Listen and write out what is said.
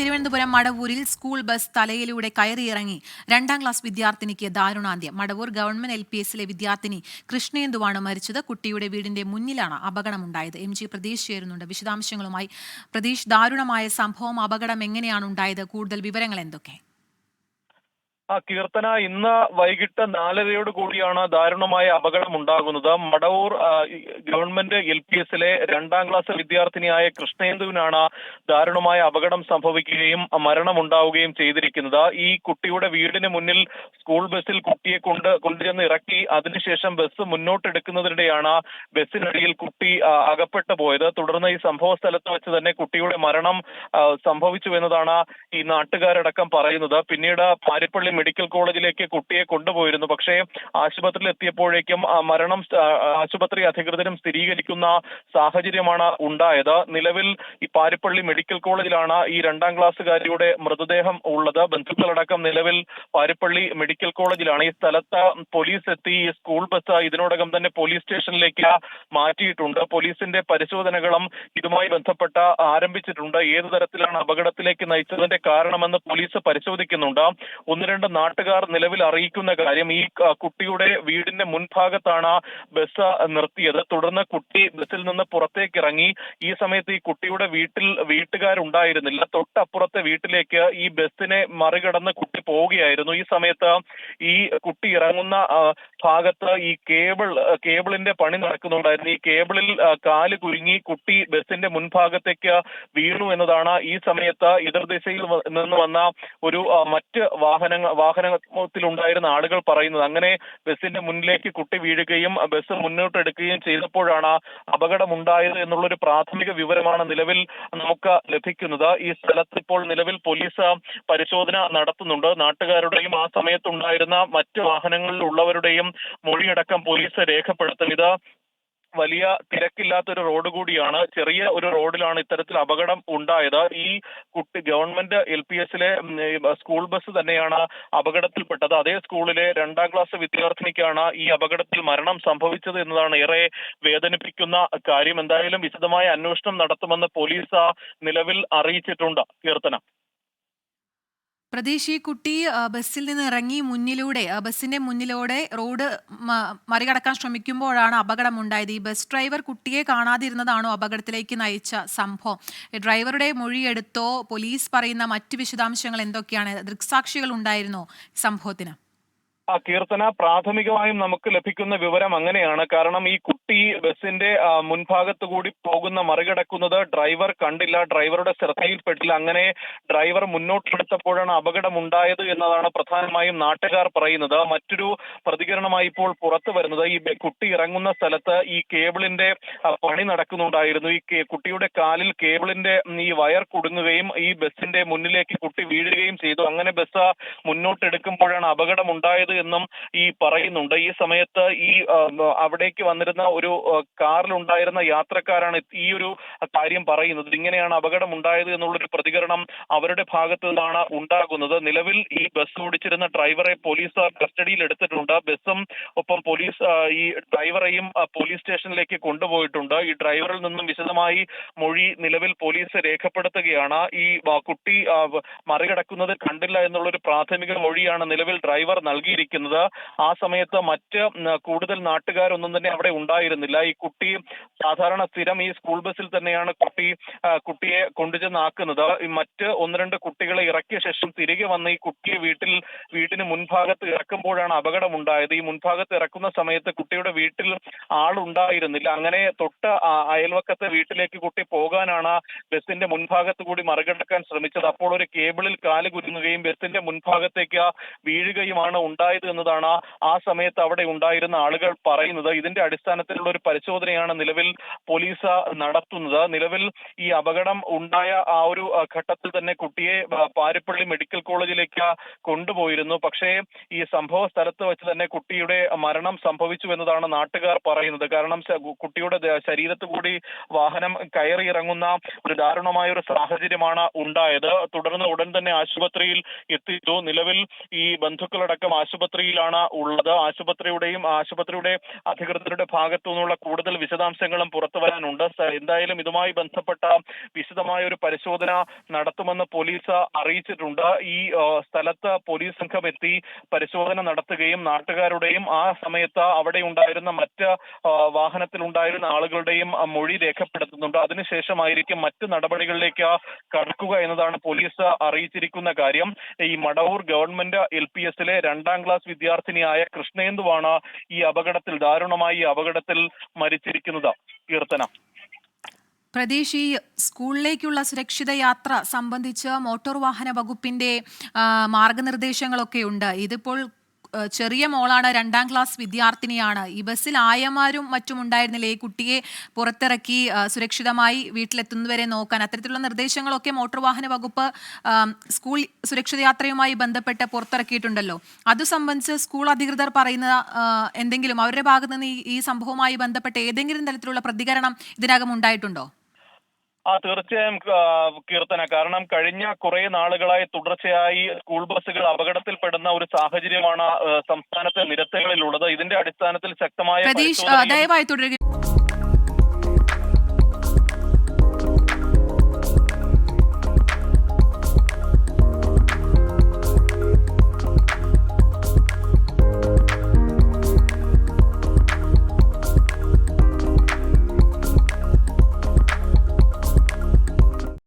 Thiruvananthapuram മടവൂരിൽ school bus തലയിലൂടെ കയറിയിറങ്ങി 2ാം class വിദ്യാർത്ഥിനിക്ക് ദാരുണാന്ത്യം. Madavoor government LPSലെ വിദ്യാർത്ഥിനി കൃഷ്ണേന്ദുവാണ് മരിച്ചത്. കുട്ടിയുടെ വീടിന്റെ മുന്നിലാണ് അപകടമുണ്ടായത്. MG പ്രതീഷ് ചേരുന്നുണ്ട് വിശദാംശങ്ങളുമായി. പ്രതീഷ്, ദാരുണമായ സംഭവം, അപകടം എങ്ങനെയാണ് ഉണ്ടായത്? കൂടുതൽ വിവരങ്ങൾ എന്തൊക്കെ? കീർത്തന, ഇന്ന് വൈകിട്ട് 4:30 കൂടിയാണ് ദാരുണമായ അപകടം ഉണ്ടാകുന്നത്. മടവൂർ ഗവൺമെന്റ് LPSലെ 2ാം ക്ലാസ് വിദ്യാർത്ഥിനിയായ കൃഷ്ണേന്ദുവിനാണ് ദാരുണമായ അപകടം സംഭവിക്കുകയും മരണമുണ്ടാവുകയും ചെയ്തിരിക്കുന്നത്. ഈ കുട്ടിയുടെ വീടിന് മുന്നിൽ സ്കൂൾ ബസ്സിൽ കുട്ടിയെ കൊണ്ടുചെന്ന് ഇറക്കി അതിനുശേഷം ബസ് മുന്നോട്ടെടുക്കുന്നതിനിടെയാണ് ബസ്സിനടിയിൽ കുട്ടി അകപ്പെട്ടു പോയത്. തുടർന്ന് ഈ സംഭവ സ്ഥലത്ത് വെച്ച് തന്നെ കുട്ടിയുടെ മരണം സംഭവിച്ചു എന്നതാണ് ഈ നാട്ടുകാരടക്കം പറയുന്നത്. പിന്നീട് പാരിപ്പള്ളി മെഡിക്കൽ കോളേജിലേക്ക് കുട്ടിയെ കൊണ്ടുപോയിരുന്നു. പക്ഷേ ആശുപത്രിയിൽ എത്തിയപ്പോഴേക്കും മരണം ആശുപത്രി അധികൃതരും സ്ഥിരീകരിക്കുന്ന സാഹചര്യമാണ് ഉണ്ടായത്. നിലവിൽ ഈ പാരിപ്പള്ളി മെഡിക്കൽ കോളേജിലാണ് ഈ 2ാം ക്ലാസ്സുകാരിയുടെ മൃതദേഹം ഉള്ളത്. ബന്ധുക്കളടക്കം നിലവിൽ പാരിപ്പള്ളി മെഡിക്കൽ കോളേജിലാണ്. ഈ സ്ഥലത്ത് പോലീസ് എത്തി. ഈ സ്കൂൾ ബസ് ഇതിനോടകം തന്നെ പോലീസ് സ്റ്റേഷനിലേക്ക് മാറ്റിയിട്ടുണ്ട്. പോലീസിന്റെ പരിശോധനകളും ഇതുമായി ബന്ധപ്പെട്ട ആരംഭിച്ചിട്ടുണ്ട്. ഏതു തരത്തിലാണ് അപകടത്തിലേക്ക് നയിച്ചതിന്റെ കാരണമെന്ന് പോലീസ് പരിശോധിക്കുന്നുണ്ട്. 1-2 നാട്ടുകാർ നിലവിൽ അറിയിക്കുന്ന കാര്യം, ഈ കുട്ടിയുടെ വീടിന്റെ മുൻഭാഗത്താണ് ബസ് നിർത്തിയത്. തുടർന്ന് കുട്ടി ബസ്സിൽ നിന്ന് പുറത്തേക്ക് ഇറങ്ങി. ഈ സമയത്ത് ഈ കുട്ടിയുടെ വീട്ടുകാരുണ്ടായിരുന്നില്ല. തൊട്ടപ്പുറത്തെ വീട്ടിലേക്ക് ഈ ബസ്സിനെ മറികടന്ന് കുട്ടി പോവുകയായിരുന്നു. ഈ സമയത്ത് ഈ കുട്ടി ഇറങ്ങുന്ന ഭാഗത്ത് ഈ കേബിളിന്റെ പണി നടക്കുന്നുണ്ടായിരുന്നു. ഈ കേബിളിൽ കാല് കുരുങ്ങി കുട്ടി ബസ്സിന്റെ മുൻഭാഗത്തേക്ക് വീണു എന്നതാണ് ഈ സമയത്ത് എതിർദിശയിൽ നിന്ന് വന്ന ഒരു മറ്റ് വാഹനത്തിലുണ്ടായിരുന്ന ആളുകൾ പറയുന്നത്. അങ്ങനെ ബസ്സിന്റെ മുന്നിലേക്ക് കുട്ടി വീഴുകയും ബസ് മുന്നോട്ടെടുക്കുകയും ചെയ്തപ്പോഴാണ് അപകടമുണ്ടായത് എന്നുള്ളൊരു പ്രാഥമിക വിവരമാണ് നിലവിൽ നമുക്ക് ലഭിക്കുന്നത്. ഈ സ്ഥലത്ത് ഇപ്പോൾ നിലവിൽ പോലീസ് പരിശോധന നടത്തുന്നുണ്ട്. നാട്ടുകാരുടെയും ആ സമയത്തുണ്ടായിരുന്ന മറ്റ് വാഹനങ്ങളിലുള്ളവരുടെയും മൊഴിയടക്കം പോലീസ് രേഖപ്പെടുത്തും. ഇത് വലിയ തിരക്കില്ലാത്തൊരു റോഡ് കൂടിയാണ്. ചെറിയ ഒരു റോഡിലാണ് ഇത്തരത്തിൽ അപകടം ഉണ്ടായത്. ഈ കുട്ടി ഗവൺമെന്റ് LPSലെ സ്കൂൾ ബസ് തന്നെയാണ് അപകടത്തിൽപ്പെട്ടത്. അതേ സ്കൂളിലെ 2ാം ക്ലാസ് വിദ്യാർത്ഥിനിക്കാണ് ഈ അപകടത്തിൽ മരണം സംഭവിച്ചത് എന്നതാണ് ഏറെ വേദനിപ്പിക്കുന്ന കാര്യം. എന്തായാലും വിശദമായ അന്വേഷണം നടത്തുമെന്ന് പോലീസ് നിലവിൽ അറിയിച്ചിട്ടുണ്ട്. കീർത്തന, പ്രതീഷ്, ഈ കുട്ടി ബസ്സിൽ നിന്ന് ഇറങ്ങി ബസ്സിന്റെ മുന്നിലൂടെ റോഡ് മറികടക്കാൻ ശ്രമിക്കുമ്പോഴാണ് അപകടമുണ്ടായത്. ഈ ബസ് ഡ്രൈവർ കുട്ടിയെ കാണാതിരുന്നതാണോ അപകടത്തിലേക്ക് നയിച്ച സംഭവം? ഡ്രൈവറുടെ മൊഴിയെടുത്തോ? പോലീസ് പറയുന്ന മറ്റ് വിശദാംശങ്ങൾ എന്തൊക്കെയാണ്? ദൃക്സാക്ഷികൾ ഉണ്ടായിരുന്നോ സംഭവത്തിന്? കീർത്തന, പ്രാഥമികമായും നമുക്ക് ലഭിക്കുന്ന വിവരം അങ്ങനെയാണ്. കാരണം ഈ കുട്ടി ബസിന്റെ മുൻഭാഗത്ത് കൂടി മറികടക്കുന്നത് ഡ്രൈവർ കണ്ടില്ല, ഡ്രൈവറുടെ ശ്രദ്ധയിൽപ്പെട്ടില്ല. അങ്ങനെ ഡ്രൈവർ മുന്നോട്ടെടുത്തപ്പോഴാണ് അപകടം ഉണ്ടായത് എന്നതാണ് പ്രധാനമായും നാട്ടുകാർ പറയുന്നത്. മറ്റൊരു പ്രതികരണമായി ഇപ്പോൾ പുറത്തു വരുന്നത്, ഈ കുട്ടി ഇറങ്ങുന്ന സ്ഥലത്ത് ഈ കേബിളിന്റെ പണി നടക്കുന്നുണ്ടായിരുന്നു. ഈ കുട്ടിയുടെ കാലിൽ കേബിളിന്റെ ഈ വയർ കുടുങ്ങുകയും ഈ ബസിന്റെ മുന്നിലേക്ക് കുട്ടി വീഴുകയും ചെയ്തു. അങ്ങനെ ബസ് മുന്നോട്ടെടുക്കുമ്പോഴാണ് അപകടം ഉണ്ടായത് എന്നും ഈ പറയുന്നുണ്ട്. ഈ സമയത്ത് ഈ അവിടേക്ക് വന്നിരുന്ന ഒരു കാറിലുണ്ടായിരുന്ന യാത്രക്കാരാണ് ഈ ഒരു കാര്യം പറയുന്നത്. ഇങ്ങനെയാണ് അപകടം ഉണ്ടായത് എന്നുള്ളൊരു പ്രതികരണം അവരുടെ ഭാഗത്തു നിന്നാണ് ഉണ്ടാകുന്നത്. നിലവിൽ ഈ ബസ് ഓടിച്ചിരുന്ന ഡ്രൈവറെ പോലീസ് കസ്റ്റഡിയിൽ എടുത്തിട്ടുണ്ട്. ബസ്സും ഒപ്പം പോലീസ് ഈ ഡ്രൈവറെയും പോലീസ് സ്റ്റേഷനിലേക്ക് കൊണ്ടുപോയിട്ടുണ്ട്. ഈ ഡ്രൈവറിൽ നിന്നും വിശദമായി മൊഴി നിലവിൽ പോലീസ് രേഖപ്പെടുത്തുകയാണ്. ഈ കുട്ടി മറികടക്കുന്നത് കണ്ടില്ല എന്നുള്ളൊരു പ്രാഥമിക മൊഴിയാണ് നിലവിൽ ഡ്രൈവർ നൽകിയിരിക്കുന്നത്. ആ സമയത്ത് മറ്റ് കൂടുതൽ നാട്ടുകാരൊന്നും തന്നെ അവിടെ ഉണ്ടായിരുന്നില്ല. ഈ കുട്ടി സാധാരണ സ്ഥിരം ഈ സ്കൂൾ ബസ്സിൽ തന്നെയാണ് കുട്ടിയെ കൊണ്ടുചെന്നാക്കുന്നത്. മറ്റ് 1-2 കുട്ടികളെ ഇറക്കിയ ശേഷം തിരികെ വന്ന് ഈ കുട്ടിയെ വീട്ടിന് മുൻഭാഗത്ത് ഇറക്കുമ്പോഴാണ് അപകടമുണ്ടായത്. ഈ മുൻഭാഗത്ത് ഇറക്കുന്ന സമയത്ത് കുട്ടിയുടെ വീട്ടിൽ ആളുണ്ടായിരുന്നില്ല. അങ്ങനെ തൊട്ട് അയൽവക്കത്തെ വീട്ടിലേക്ക് കുട്ടി പോകാനാണ് ബസ്സിന്റെ മുൻഭാഗത്ത് കൂടി മറികടക്കാൻ ശ്രമിച്ചത്. അപ്പോൾ ഒരു കേബിളിൽ കാല് കുരുങ്ങുകയും ബസ്സിന്റെ മുൻഭാഗത്തേക്ക് വീഴുകയുമാണ് ഉണ്ടായത് എന്നതാണ് ആ സമയത്ത് അവിടെ ഉണ്ടായിരുന്ന ആളുകൾ പറയുന്നത്. ഇതിന്റെ അടിസ്ഥാനത്തിലുള്ള ഒരു പരിശോധനയാണ് നിലവിൽ പോലീസ് നടത്തുന്നത്. നിലവിൽ ഈ അപകടം ഉണ്ടായ ആ ഒരു ഘട്ടത്തിൽ തന്നെ കുട്ടിയെ പാരിപ്പള്ളി മെഡിക്കൽ കോളേജിലേക്ക് കൊണ്ടുപോയിരുന്നു. പക്ഷേ ഈ സംഭവ സ്ഥലത്ത് വെച്ച് തന്നെ കുട്ടിയുടെ മരണം സംഭവിച്ചു എന്നതാണ് നാട്ടുകാർ പറയുന്നത്. കാരണം കുട്ടിയുടെ ശരീരത്ത് കൂടി വാഹനം കയറി ഇറങ്ങുന്ന ഒരു ദാരുണമായ ഒരു സാഹചര്യമാണ് ഉണ്ടായത്. തുടർന്ന് ഉടൻ തന്നെ ആശുപത്രിയിൽ എത്തിച്ചു. നിലവിൽ ഈ ബന്ധുക്കളടക്കം ആശുപത്രി ആശുപത്രിയിലാണ് ഉള്ളത്. ആശുപത്രിയുടെ അധികൃതരുടെ ഭാഗത്തു നിന്നുള്ള കൂടുതൽ വിശദാംശങ്ങളും പുറത്തു വരാനുണ്ട്. എന്തായാലും ഇതുമായി ബന്ധപ്പെട്ട വിശദമായ ഒരു പരിശോധന നടത്തുമെന്ന് പോലീസ് അറിയിച്ചിട്ടുണ്ട്. ഈ സ്ഥലത്ത് പോലീസ് സംഘം എത്തി പരിശോധന നടത്തുകയും നാട്ടുകാരുടെയും ആ സമയത്ത് അവിടെ ഉണ്ടായിരുന്ന മറ്റ് വാഹനത്തിലുണ്ടായിരുന്ന ആളുകളുടെയും മൊഴി രേഖപ്പെടുത്തുന്നുണ്ട്. അതിനുശേഷമായിരിക്കും മറ്റ് നടപടികളിലേക്ക് കടക്കുക എന്നതാണ് പോലീസ് അറിയിച്ചിരിക്കുന്ന കാര്യം. ഈ മടവൂർ ഗവൺമെന്റ് LPSലെ 2ാം ക്ലാസ് വിദ്യാർത്ഥിനിയായ കൃഷ്ണേന്ദുവാണ് ദാരുണമായി ഈ അപകടത്തിൽ മരിച്ചിരിക്കുന്നത്. കീർത്തന. പ്രതീഷ്, ഈ സ്കൂളിലേക്കുള്ള സുരക്ഷിത യാത്ര സംബന്ധിച്ച് മോട്ടോർ വാഹന വകുപ്പിന്റെ മാർഗനിർദ്ദേശങ്ങളൊക്കെ ഉണ്ട്. ഇതിപ്പോൾ ചെറിയ മോളാണ്, 2ാം ക്ലാസ് വിദ്യാർത്ഥിനിയാണ്. ഈ ബസ്സിൽ ആയമാരും മറ്റും ഉണ്ടായിരുന്നില്ലേ ഈ കുട്ടിയെ പുറത്തിറക്കി സുരക്ഷിതമായി വീട്ടിലെത്തുന്നവരെ നോക്കാൻ? അത്തരത്തിലുള്ള നിർദ്ദേശങ്ങളൊക്കെ മോട്ടോർ വാഹന വകുപ്പ് സ്കൂൾ സുരക്ഷിത യാത്രയുമായി ബന്ധപ്പെട്ട് പുറത്തിറക്കിയിട്ടുണ്ടല്ലോ. അത് സംബന്ധിച്ച് സ്കൂൾ അധികൃതർ പറയുന്ന എന്തെങ്കിലും അവരുടെ ഭാഗത്ത് നിന്ന് ഈ സംഭവവുമായി ബന്ധപ്പെട്ട് ഏതെങ്കിലും തരത്തിലുള്ള പ്രതികരണം ഇതിനകം ഉണ്ടായിട്ടുണ്ടോ? തീർച്ചയായും കീർത്തന. കാരണം കഴിഞ്ഞ കുറെ നാളുകളായി തുടർച്ചയായി സ്കൂൾ ബസ്സുകൾ അപകടത്തിൽപ്പെടുന്ന ഒരു സാഹചര്യമാണ് സംസ്ഥാനത്തെ നിരത്തുകളിലുള്ളത്. ഇതിന്റെ അടിസ്ഥാനത്തിൽ ശക്തമായ ദയവായി തുടരുക.